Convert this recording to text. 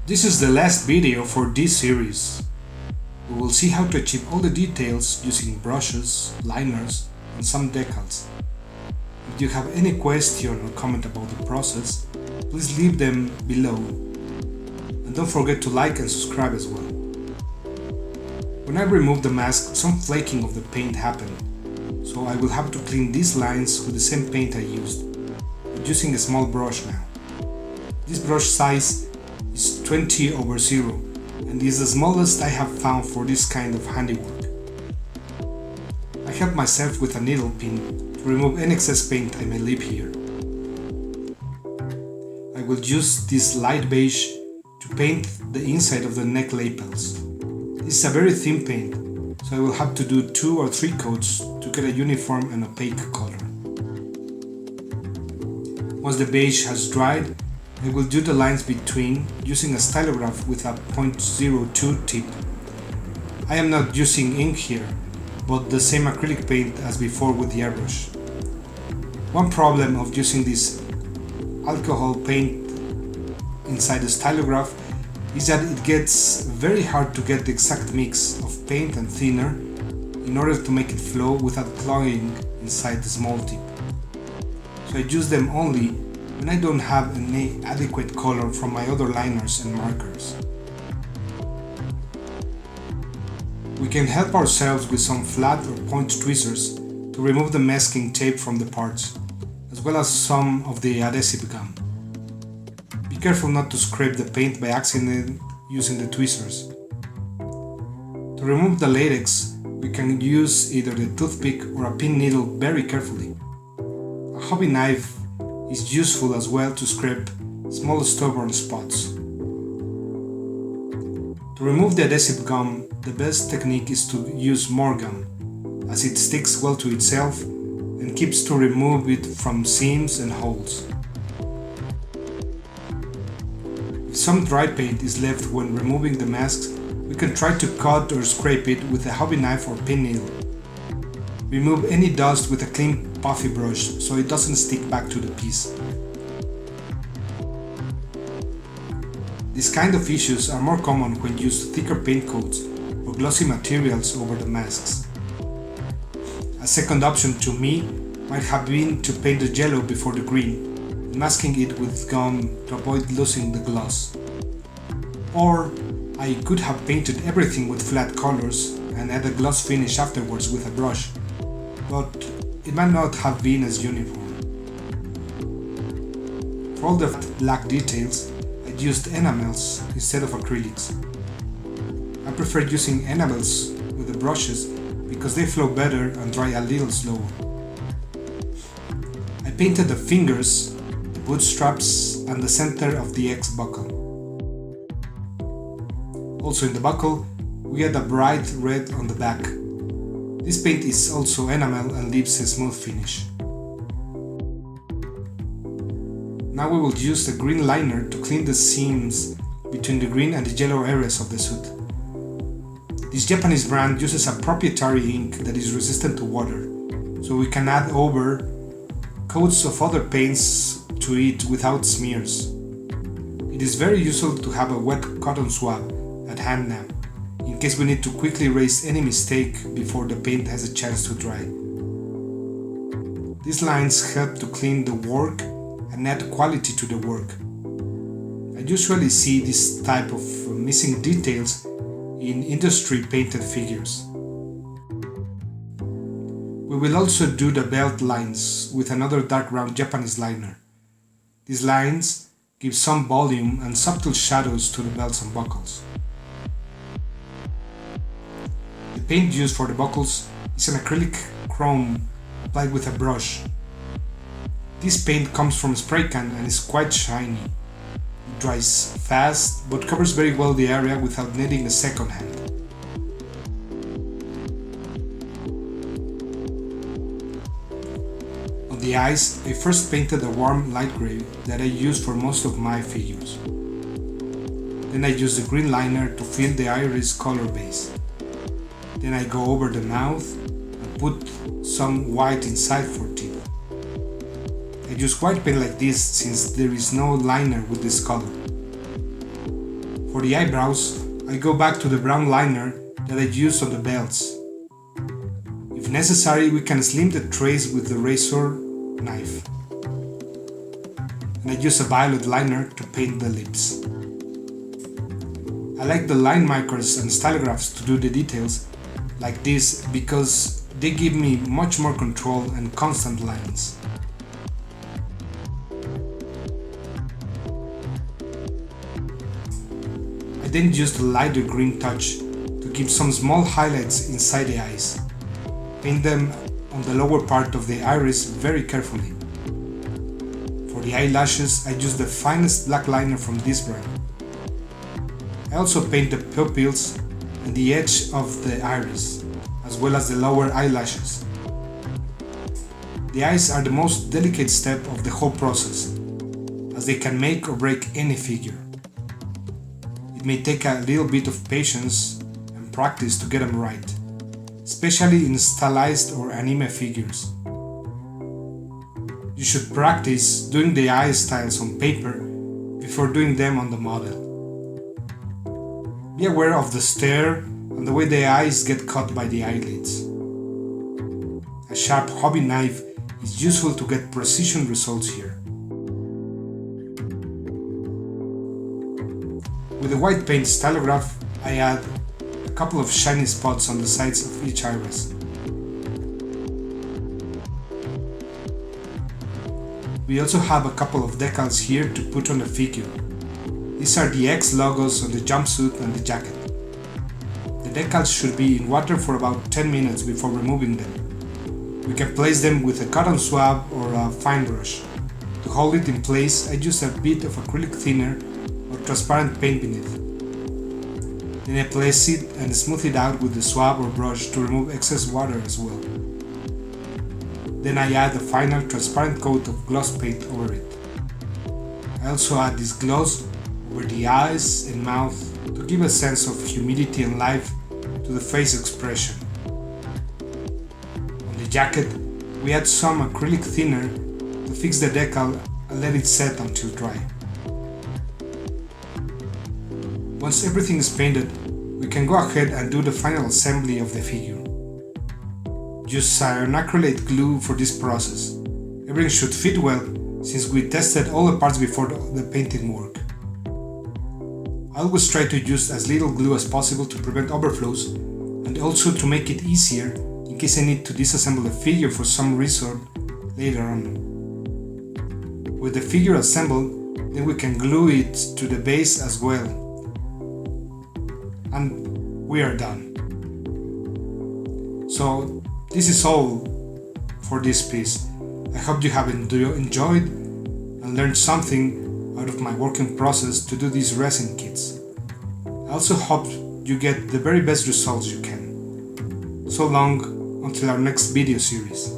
This is the last video for this series. We will see how to achieve all the details using brushes, liners, and some decals. If you have any question or comment about the process, please leave them below. And don't forget to like and subscribe as well. When I remove the mask, some flaking of the paint happened, so I will have to clean these lines with the same paint I used, but using a small brush now. This brush size is 20/0 and is the smallest I have found for this kind of handiwork. I help myself with a needle pin to remove any excess paint I may leave here. I will use this light beige to paint the inside of the neck lapels. This is a very thin paint, so I will have to do 2 or 3 coats to get a uniform and opaque color. Once the beige has dried, I will do the lines between using a stylograph with a .02 tip. I am not using ink here, but the same acrylic paint as before with the airbrush. One problem of using this alcohol paint inside the stylograph is that it gets very hard to get the exact mix of paint and thinner in order to make it flow without clogging inside the small tip. So I use them only when I don't have any adequate color from my other liners and markers. We can help ourselves with some flat or point tweezers to remove the masking tape from the parts, as well as some of the adhesive gum. Be careful not to scrape the paint by accident using the tweezers. To remove the latex, we can use either the toothpick or a pin needle very carefully. A hobby knife is useful as well to scrape small stubborn spots. To remove the adhesive gum, the best technique is to use more gum, as it sticks well to itself and keeps to remove it from seams and holes. If some dry paint is left when removing the masks, we can try to cut or scrape it with a hobby knife or pin needle. Remove any dust with a clean puffy brush so it doesn't stick back to the piece. These kind of issues are more common when used thicker paint coats or glossy materials over the masks. A second option to me might have been to paint the yellow before the green, and masking it with gum to avoid losing the gloss. Or I could have painted everything with flat colors and add a gloss finish afterwards with a brush, but it might not have been as uniform. For all the black details, I used enamels instead of acrylics. I prefer using enamels with the brushes because they flow better and dry a little slower. I painted the fingers, the bootstraps, and the center of the X buckle. Also in the buckle, we had a bright red on the back. This paint is also enamel and leaves a smooth finish. Now we will use the green liner to clean the seams between the green and the yellow areas of the suit. This Japanese brand uses a proprietary ink that is resistant to water, so we can add over coats of other paints to it without smears. It is very useful to have a wet cotton swab at hand now, in case we need to quickly erase any mistake before the paint has a chance to dry. These lines help to clean the work and add quality to the work. I usually see this type of missing details in industry painted figures. We will also do the belt lines with another dark brown Japanese liner. These lines give some volume and subtle shadows to the belts and buckles. The paint used for the buckles is an acrylic chrome applied with a brush. This paint comes from a spray can and is quite shiny. It dries fast but covers very well the area without needing a second hand. On the eyes, I first painted a warm light gray that I use for most of my figures. Then I use the green liner to fill the iris color base. Then I go over the mouth and put some white inside for teeth. I use white paint like this since there is no liner with this color. For the eyebrows, I go back to the brown liner that I used on the belts. If necessary, we can slim the trace with the razor knife. And I use a violet liner to paint the lips. I like the line markers and stylographs to do the details like this because they give me much more control and constant lines. I then use the lighter green touch to give some small highlights inside the eyes. Paint them on the lower part of the iris very carefully. For the eyelashes, I use the finest black liner from this brand. I also paint the pupils and the edge of the iris, as well as the lower eyelashes. The eyes are the most delicate step of the whole process, as they can make or break any figure. It may take a little bit of patience and practice to get them right, especially in stylized or anime figures. You should practice doing the eye styles on paper before doing them on the model. Be aware of the stare and the way the eyes get cut by the eyelids. A sharp hobby knife is useful to get precision results here. With the white paint stylograph, I add a couple of shiny spots on the sides of each iris. We also have a couple of decals here to put on the figure. These are the X logos on the jumpsuit and the jacket. The decals should be in water for about 10 minutes before removing them. We can place them with a cotton swab or a fine brush. To hold it in place, I use a bit of acrylic thinner or transparent paint beneath. Then I place it and smooth it out with the swab or brush to remove excess water as well. Then I add a final transparent coat of gloss paint over it. I also add this gloss over the eyes and mouth to give a sense of humidity and life to the face expression. On the jacket, we add some acrylic thinner to fix the decal and let it set until dry. Once everything is painted, we can go ahead and do the final assembly of the figure. Use Cyanoacrilate glue for this process. Everything should fit well since we tested all the parts before the painting work. I always try to use as little glue as possible to prevent overflows and also to make it easier in case I need to disassemble the figure for some reason later on. With the figure assembled, then we can glue it to the base as well. And we are done. So this is all for this piece. I hope you have enjoyed and learned something out of my working process to do these resin kits. I also hope you get the very best results you can. So long, until our next video series.